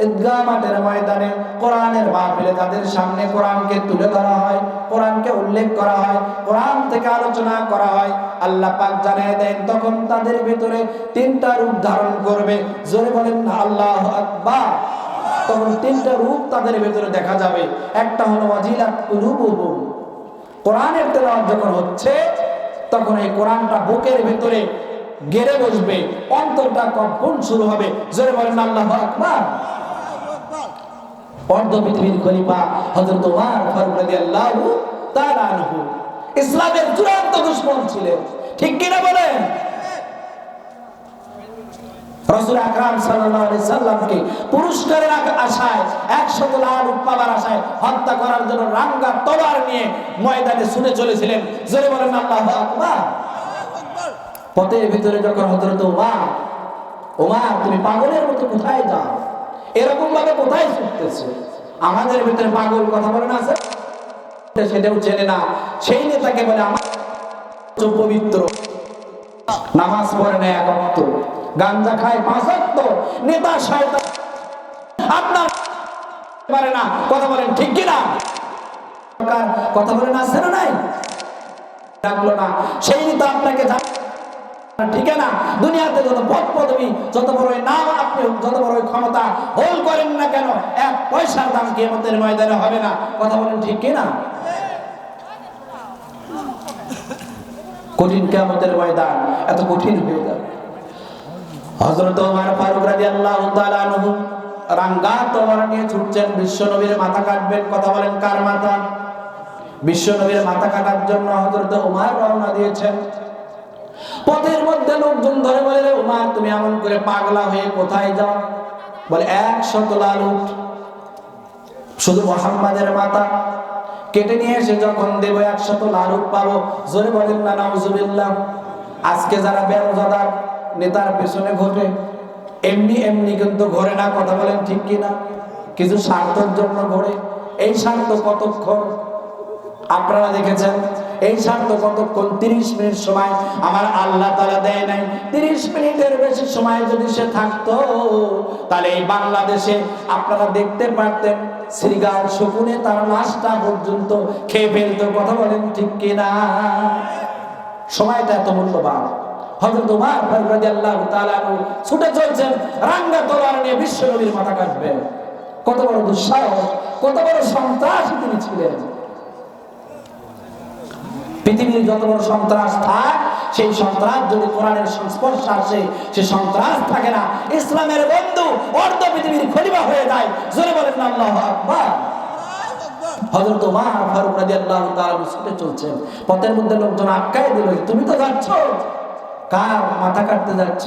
ঈদগাহ মাঠের ময়দানে কোরআনের মাহফিলে তাদের সামনে কোরআনকে তুলে ধরা হয়, কোরআনকে উল্লেখ করা হয়, কোরআন থেকে আলোচনা করা হয়, আল্লাহ পাক জানিয়ে দেন তখন তাদের ভিতরে তিনটা রূপ ধারণ করবে। জোরে বলেন না আল্লাহু আকবার। তখন তিনটা রূপ তাদের ভিতরে দেখা যাবে। একটা হলো ওয়াজিলাত কুলুবুহুম, কোরআনের তেলাওয়াত যখন হচ্ছে তখন এই কোরআনটা বুকের ভিতরে গেড়ে বসবে, অন্তরটা কম্পন শুরু হবে। জোরে বলেন আল্লাহু আকবার। অর্ধ পৃথিবীর খলিফা হযরত ওমর ফারুক রাদিয়াল্লাহু তাআলা আনহু ইসলামের চূড়ান্ত দুশমন ছিলেন, ঠিক কিনা বলেন? রাসূল আকরাম সাল্লাল্লাহু আলাইহি সাল্লামকে পুরস্কারের আশায় 100 লাখ পাওয়ার আশায় হত্যা করার জন্য রাঙ্গা তলোয়ার নিয়ে ময়দানে ছুটে চলেছিলেন। জোরে বলেন আল্লাহু আকবার। পথের ভিতরে যখন হযরত ওমর তুমি পাগলের মতো কোথায় যাও, এরকম ভাবে কোথায় ছুটতেছে? আমাদের ভিতরে পাগল কথা বলেন আছে, সেটাও চেনে না। সেই নেতাকে বলে আমার পবিত্র, নামাজ পড়ে না এক ওয়াক্ত, গাঞ্জা খায় 5 ওয়াক্ত, নেতা শয়তান আপনার পারে না। কথা বলেন ঠিক কি না? কথা বলেন আছে না নাই? ডাকলো না সেই নেতা আপনাকে ঠিক না? দুনিয়াতে যত পদ পদবী, যত বড় নাম, আপনি যত বড় ক্ষমতা হোল করেন না কেন, 1 পয়সার দাম কিয়ামতের ময়দানে হবে না। কথা বলেন ঠিক কি না? কঠিন কিয়ামতের ময়দান এত কঠিন হয়ে যাবে। হযরত ওমর ফারুক রাদিয়াল্লাহু তাআলা আনহু রাঙ্গা তলোয়ার নিয়ে ছুটছেন, বিশ্ব নবীর মাথা কাটবেন। কথা বলেন কার মাথা? বিশ্ব নবীর মাথা কাটার জন্য হযরত ওমর রওনা দিয়েছেন। পথের মধ্যে লোকজন ধরে বলে, ওমর তুমি এমন করে পাগলা হয়ে কোথায় যাও? বলে 100 লাল উট শুধু মুহাম্মাদের মাথা কেটে নিয়ে এসে যখন দেব 100 লাল উট পাবো। জোরে বলেন না নাউজুবিল্লাহ। আজকে যারা বেরোজাদার নেতার পেছনে ঘটে, এমনি এমনি কিন্তু ঘোরে না। কথা বলেন ঠিক কিনা? কিছু স্বার্থের জন্য ঘোরে। এই স্বার্থ কতক্ষণ আপনারা দেখেছেন? এই স্বার্থ কতক্ষণ? 30 মিনিট সময় আমার আল্লাহ তাআলা দেয় নাই। 30 মিনিটের বেশি সময় যদি সে থাকতো তাহলে এই বাংলাদেশে আপনারা দেখতে পারতেন শ্রীগাল শকুনে তার লাশটা পর্যন্ত খেয়ে ফেলতো। কথা বলেন ঠিক কিনা? সময়টা এত মূল্যবান। হযরত ওমর ফারুক রাদিয়াল্লাহু তাআলা ছুটে চলছেন, রাঙ্গা তলোয়ার নিয়ে বিশ্ব নবীর মাথা কাটবেন। কত বড় দুঃসাহস, কত বড় সন্ত্রাসী তিনি ছিলেন। পৃথিবীর যত বড় সন্ত্রাস থাক, সেই সন্ত্রাস যদি কোরআনের সংস্পর্শে আসে সে সন্ত্রাস থাকে না। ইসলামের বন্ধু অর্ধ পৃথিবীর খলিফা হয়ে যায়। জোরে বলেন আল্লাহু আকবার। হযরত ওমর ফারুক রাদিয়াল্লাহু তাআলা ছুটে চলছেন, পথের মধ্যে লোকজন আটকায় দিল, তুমি তো যাচ্ছ, কার মাথা কাটতে যাচ্ছ?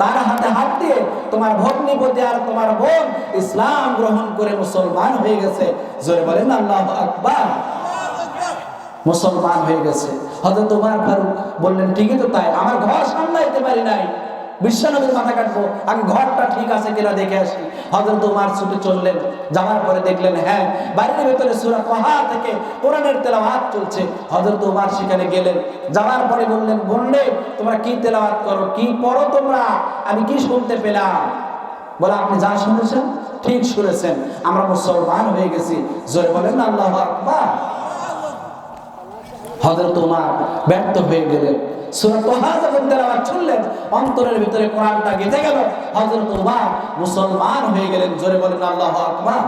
তার হাতে হাত দিয়ে তোমার ভগ্নিপতি আর তোমার বোন ইসলাম গ্রহণ করে মুসলমান হয়ে গেছে। জোরে বলেন আল্লাহু আকবার। মুসলমান হয়ে গেছে। হযরত ওমর ফারুক বললেন ঠিকই তো তাই, আমার ঘর সামলাইতে পারি নাই, বিশ্বনবীর মাথা কাটবো, আগে ঘরটা ঠিক আছে কিনা দেখে আসি। হযরত ওমর ছুটে চললেন, যাওয়ার পরে দেখলেন হ্যাঁ বাড়ির ভেতরে সূরা তাহা থেকে কোরআনের তেলাওয়াত চলছে। হযরত ওমর সেখানে গেলেন, যাওয়ার পরে বললেন, বললে তোমরা কি তেলাওয়াত করো, কি পড়ো তোমরা, আমি কি শুনতে পেলাম? বলে আপনি যা শুনেছেন ঠিক শুনেছেন, আমরা মুসলমান হয়ে গেছি। জোরে বলেন আল্লাহু আকবার। হযরত ওমর ব্যর্থ হয়ে গেলেন। সূরা তাহা যখন তেলাওয়াত শুনলেন, অন্তরের ভিতরে কোরআনটা গেঁথে গেল। হযরত ওমর মুসলমান হয়ে গেলেন। জোরে বলেন আল্লাহু আকবার।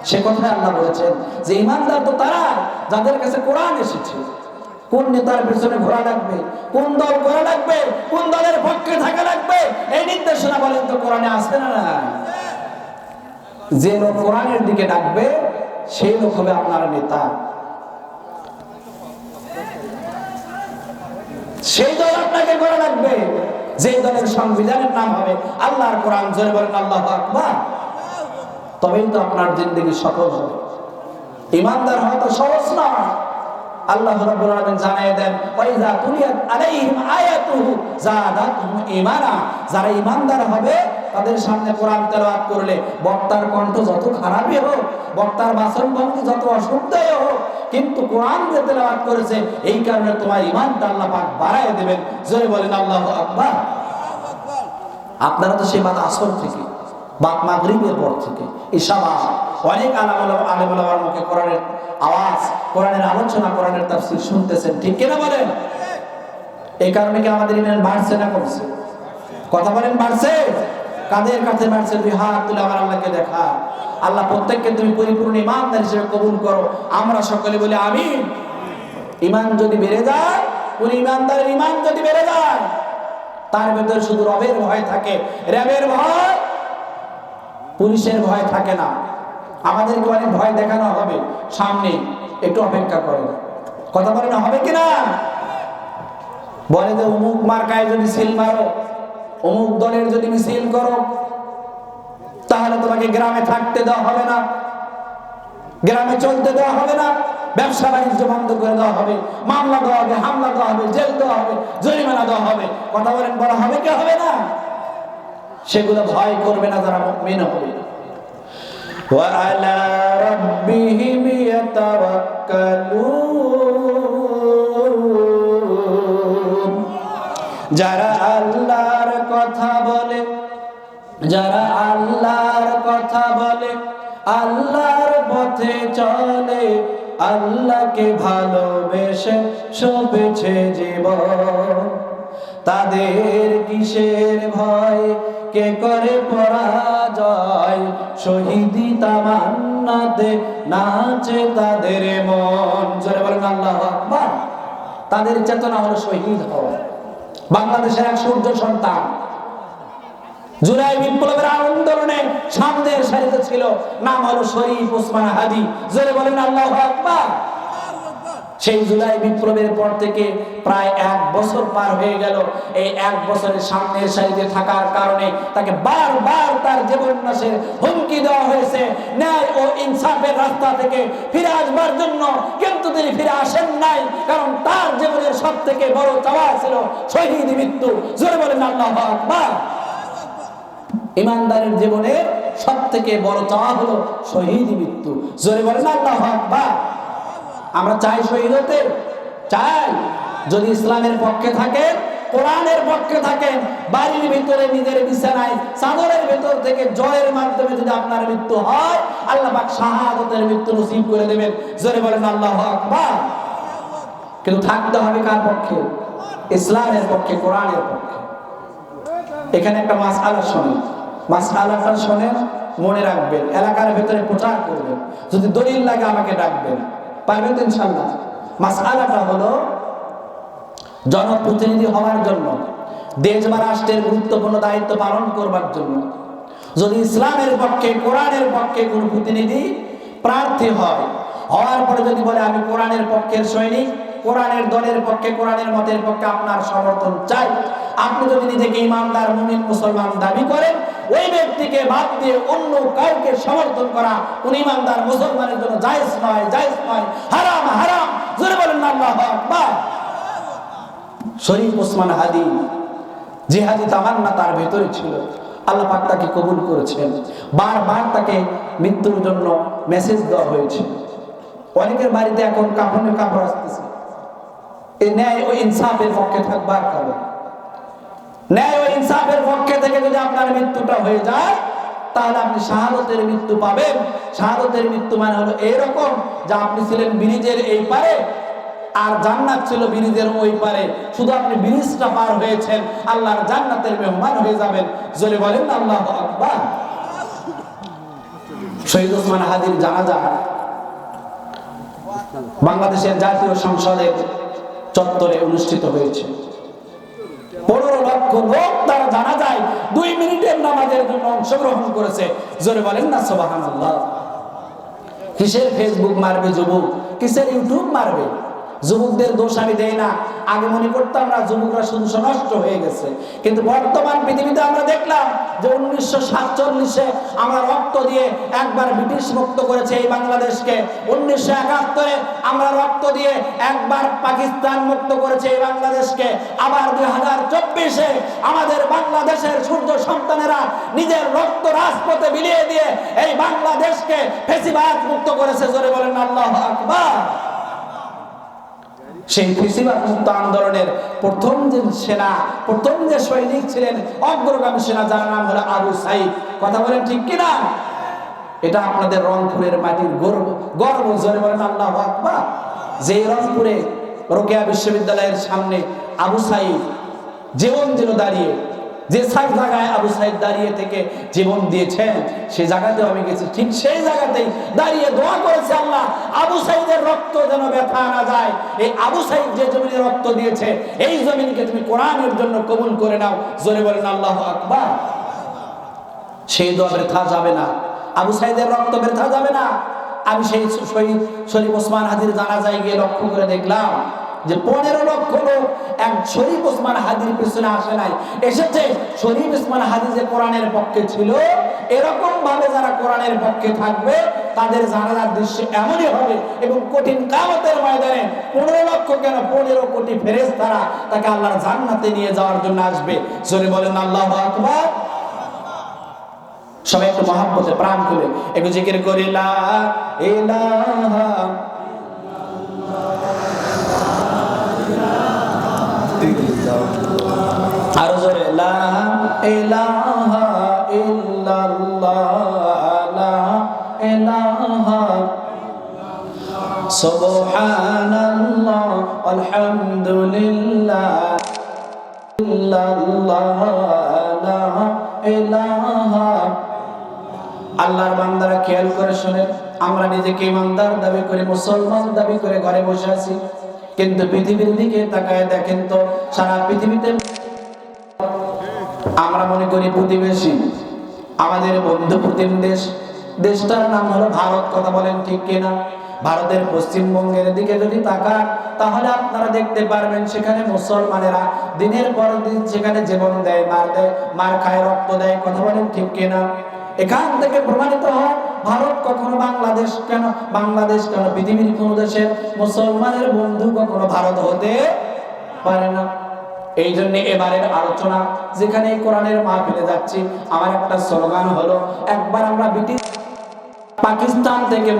সে কথায় আল্লাহ বলেছেন যে ঈমানদার তো তারা যাদের কাছে কোরআন এসেছে। কোন নেতার পেছনে ঘোরা লাগবে, কোন দল করা লাগবে, কোন দলের পক্ষে থাকা লাগবে, এই নির্দেশনা বলেন তো কোরআনে আছে না? যে লোক কোরআনের দিকে ডাকবে সেই লোক হবে আপনার নেতা, সেই দল আপনাকে করা লাগবে যে দলের সংবিধানের নাম হবে আল্লাহর কোরআন। জোরে বলেন আল্লাহু আকবার। তবেই তো আপনার জিন্দেগি সফল হবে। ঈমানদার হওয়া তো সহজ না। আল্লাহ রাব্বুল আলামিন জানিয়ে দেন, ওয়াইজা তুলিয়াত আলাইহিম আয়াতুহু যাদাতুহুম ঈমানা। যারা ঈমানদার হবে তাদের সামনে কোরআন তেলাওয়াত করলে বক্তার কণ্ঠ যত খারাপই হোক, বক্তার বাচনভঙ্গি যত অশুদ্ধই হোক, কিন্তু কোরআন যে তেলাওয়াত করেছে এই কারণে তোমার ঈমানটা আল্লাহ পাক বাড়ায় দেবেন। জোরে বলেন আল্লাহু আকবার। আপনারা তো সেই বাদ আসর থেকে বাদ মাগরিবের পর থেকে ইশাবা অনেক আলেম ওলামার মুখে কোরআনের আওয়াজ, কোরআনের আলোচনা, কোরআনের তাফসীর শুনতেছেন, ঠিক কিনা বলেন? এই কারণে কি আমাদের ঈমান বাড়ছে না কমছে? কথা বলেন, বাড়ছে? কাদের কাছে বাড়ছে? দুই হাত তুলে আমার আল্লাহকে দেখা। আল্লাহ প্রত্যেককে তুমি পরিপূর্ণ ঈমানদার হিসেবে কবুল করো। আমরা সকলে বলি আমিন। ঈমান যদি বেড়ে যায়, কোন ঈমানদারের ঈমান যদি বেড়ে যায়, তার ভেতরে শুধু রবের ভয় থাকে, রবের ভয়, পুলিশের ভয় থাকে না। আমাদেরকে অনেক ভয় দেখানো হবে সামনে, একটু অপেক্ষা করেন। কথা বলে না, হবে কিনা? বলে যে অমুক মার্কায় যদি সিল মারো, অমুক দলের যদি মিছিল করো, তাহলে তোমাকে গ্রামে থাকতে দেওয়া হবে না, গ্রামে চলতে দেওয়া হবে না, ব্যবসা বাণিজ্য বন্ধ করে দেওয়া হবে, মামলা দেওয়া হবে, হামলা দেওয়া হবে, জেল দেওয়া হবে, জরিমানা দেওয়া হবে। কথা বলেন, বলা হবে কি হবে না? সেগুলো ভয় করবে না যারা মুমিন হবে। وعلى ربهم يتوكلون যারা আল্লাহর কথা বলে, যারা আল্লাহর কথা বলে, আল্লাহর পথে চলে, আল্লাহকে ভালোবেসে সপেছে জীবন, তাদের কিসের ভয়, কে করে পরাজয়, শহীদি তামান্নাতে নাচে তাদের মন। জোরে বলেন আল্লাহু আকবার। তাদের চেতনা হলো শহীদ হওয়া। বাংলাদেশের এক সূর্য সন্তান জুলাই বিপ্লবের আন্দোলনে সামনের সারিতে ছিল, নাম হলো শরীফ ওসমান হাদি। জোরে বলেন আল্লাহু আকবার। সেই জুলাই বিপ্লবের পর থেকে প্রায় 1 বছর পার হয়ে গেল। এই 1 বছরের সামনের সারিতে থাকার কারণে তাকে বারবার তার জীবন নাশের হুমকি দেওয়া হয়েছে, ন্যায় ও ইনসাফের রাস্তা থেকে ফিরে আসবার জন্য, কিন্তু তিনি ফিরে আসেন নাই, কারণ তার জীবনের সব থেকে বড় চাওয়া ছিল শহীদ মৃত্যু। জোরে বলেন আল্লাহু আকবার। ইমানদারের জীবনে সব থেকে বড় চাওয়া হলো শহীদ মৃত্যু। জোরে বলেন আল্লাহু আকবার। আমরা চাই শহীদ হতে, চাই। যদি ইসলামের পক্ষে থাকেন, কোরআনের পক্ষে থাকেন, বাড়ির ভিতরে নিজের বিছানায় চাদরের ভেতর থেকে জয়ের মাধ্যমে যদি আপনার মৃত্যু হয়, আল্লাহ পাক শাহাদাতের মৃত্যু নসিব করে দেবেন। জোরে বলেন আল্লাহু আকবার। কিন্তু থাকতে হবে কার পক্ষে? ইসলামের পক্ষে, কোরআনের পক্ষে। এখানে একটা মাসআলা শুনেন, মাসআলাটা শুনেন, মনে রাখবেন, এলাকার ভেতরে প্রচার করবেন। যদি দলিল লাগে আমাকে ডাকবেন, পারবেন তো ইনশাআল্লাহ। মাসআলাটা হলো, জনপ্রতিনিধি হওয়ার জন্য, দেশ বা রাষ্ট্রের গুরুত্বপূর্ণ দায়িত্ব পালন করবার জন্য যদি ইসলামের পক্ষে, কোরআনের পক্ষে কোন প্রতিনিধি প্রার্থী হয়, হওয়ার পরে যদি বলে আমি কোরআনের পক্ষের সৈনিক, কোরআনের দলের পক্ষে, কোরআনের মতের পক্ষে আপনার সমর্থন চাই, আপনি যদি নিজেকে ইমানদার মুমিন মুসলমান দাবি করেন, ওই ব্যক্তিকে বাদ দিয়ে অন্য কাউকে সমর্থন করা কোন ইমানদার মুসলমানের জন্য জায়েজ নয়, জায়েজ নয়, হারাম, হারাম। জোরে বলেন আল্লাহু আকবার। শরীফ ওসমান হাদি, জিহাদি তামান্না তার ভেতরে ছিল, আল্লাহ পাক তাকে কবুল করেছেন। বারবার তাকে মৃত্যুর জন্য মেসেজ দেওয়া হয়েছে। অনেকের বাড়িতে এখন কাফনের কাপড় আসতেছে। এই ন্যায় ও ইনসাফের পক্ষে থাকবার কারণে, ন্যায় ও ইনসাফের পক্ষে থেকে যদি আপনার মৃত্যুটা হয়ে যায়, তাহলে আপনি শাহাদাতের মৃত্যু পাবেন। শাহাদাতের মৃত্যু মানে হলো এরকম যে আপনি ছিলেন ব্রিজের এই পারে, আর জান্নাত ছিল ব্রিজের ওই পারে, শুধু আপনি ব্রিজটা পার হয়েছেন, আল্লাহর জান্নাতের মেহমান হয়ে যাবেন। জোরে বলেন আল্লাহু আকবার। শহীদ ওসমান হাদির জানাজা বাংলাদেশের জাতীয় সংসদের চত্বরে অনুষ্ঠিত হয়েছে। 15 লক্ষ লোক তারা জানাজায় 2 মিনিটের নামাজের জন্য অংশগ্রহণ করেছে। জোরে বলেন না সুবহানাল্লাহ। কিসের ফেসবুক মারবে যুবক, কিসের ইউটিউব মারবে? যুবকদের দোষ আমি দেই না। আগে মনে করতাম না যুবকরা শুধু নষ্ট হয়ে গেছে, কিন্তু বর্তমান পৃথিবীতে আমরা দেখলাম যে 1947-এ আমরা রক্ত দিয়ে একবার ব্রিটিশ মুক্ত করেছে এই বাংলাদেশকে, 1971-এ আমরা রক্ত দিয়ে একবার পাকিস্তান মুক্ত করেছে এই বাংলাদেশকে, আবার 2024-এ আমাদের বাংলাদেশের সূর্য সন্তানেরা নিজের রক্ত রাজপথে বিলিয়ে দিয়ে এই বাংলাদেশকে ফ্যাসিবাদ মুক্ত করেছে। জোরে বলেন আল্লাহু আকবার। সেই ফেসিবাদ মুক্ত আন্দোলনের প্রথম যে সেনা, প্রথম যে সৈনিক ছিলেন, অগ্রগামী সেনা, যার নাম হলো আবু সাইদ। কথা বলেন ঠিক কিনা? এটা আপনাদের রংপুরের মাটির গর্ব, গর্ব। জোরে বলেন আল্লাহু আকবার। যে রংপুরে রোকেয়া বিশ্ববিদ্যালয়ের সামনে আবু সাইদ জীবন দিল দাঁড়িয়ে, যে জায়গায় আবু সাইদ দাঁড়িয়ে থেকে জীবন দিয়েছেন, সেই জায়গাতেও আমি গেছি। ঠিক সেই জায়গাতেই দাঁড়িয়ে দোয়া করেছে, আল্লাহ আবু সাইদের রক্ত যেন ব্যথা না যায়। এই আবু সাইদ যে জমিনে রক্ত দিয়েছে, এই জমিনকে তুমি কোরআনের জন্য কবুল করে নাও। জোরে বলেন আল্লাহু আকবার। সেই দোয়া বৃথা যাবে না, আবু সাইদের রক্ত বৃথা যাবে না। আমি সেই শহীদ শরীফ ওসমান হাদির জানাজায় গিয়ে লক্ষ্য করে দেখলাম যে 15 লক্ষ লোক এক শরীফ ওসমান হাদির পিছনে আসে নাই, এসেছে শরীফ ওসমান হাদি যে কোরআনের পক্ষে ছিল, এরকম ভাবে যারা কোরআনের পক্ষে থাকবে তাদের জানাজার দৃশ্য এমনই হবে, এবং কঠিন কিয়ামতের ময়দানে 15 লক্ষ কেন 15 কোটি ফেরেশতারা তাকে আল্লাহর জান্নাতে নিয়ে যাওয়ার জন্য আসবে। জোরে বলেন আল্লাহু আকবার। সবাই একটু মহব্বতে প্রাণ খুলে একটু জিকির করি, লা ইলাহা আরো জোরে, লা ইলাহা ইল্লাল্লাহ, লা ইলাহা সুবহানাল্লাহ আলহামদুলিল্লাহ, ইল্লাল্লাহ লা ইলাহা। আল্লাহর বান্দারা খেয়াল করে শুনেন, আমরা নিজেকে ইমানদার দাবি করে, মুসলমান দাবি করে ঘরে বসে আছি, কিন্তু পৃথিবীর দিকে তাকায় দেখেন তো, সারা পৃথিবীতে আমরা মনে করি প্রতিবেশী, আমাদের বন্ধু প্রতিম দেশ, দেশটার নাম হলো ভারত। কথা বলেন ঠিক কিনা? ভারতের পশ্চিমবঙ্গের দিকে যদি তাকান, তাহলে আপনারা দেখতে পারবেন সেখানে মুসলমানেরা দিনের পর দিন সেখানে জীবন দেয়, মার খায়, রক্ত দেয়। কথা বলেন ঠিক কিনা? এখান থেকে প্রমাণিত হয় ভারত কখনো বাংলাদেশ কেন, বাংলাদেশ কেন পৃথিবীর কোন দেশের মুসলমানের বন্ধু কখনো ভারত হতে পারে না। এই জন্য এবারের আলোচনা যেখানে কোরআনের মাহফিলে যাচ্ছি, আমার একটা স্লোগান হলো, একবার আমরা ব্রিটিশ পাকিস্তান থেকে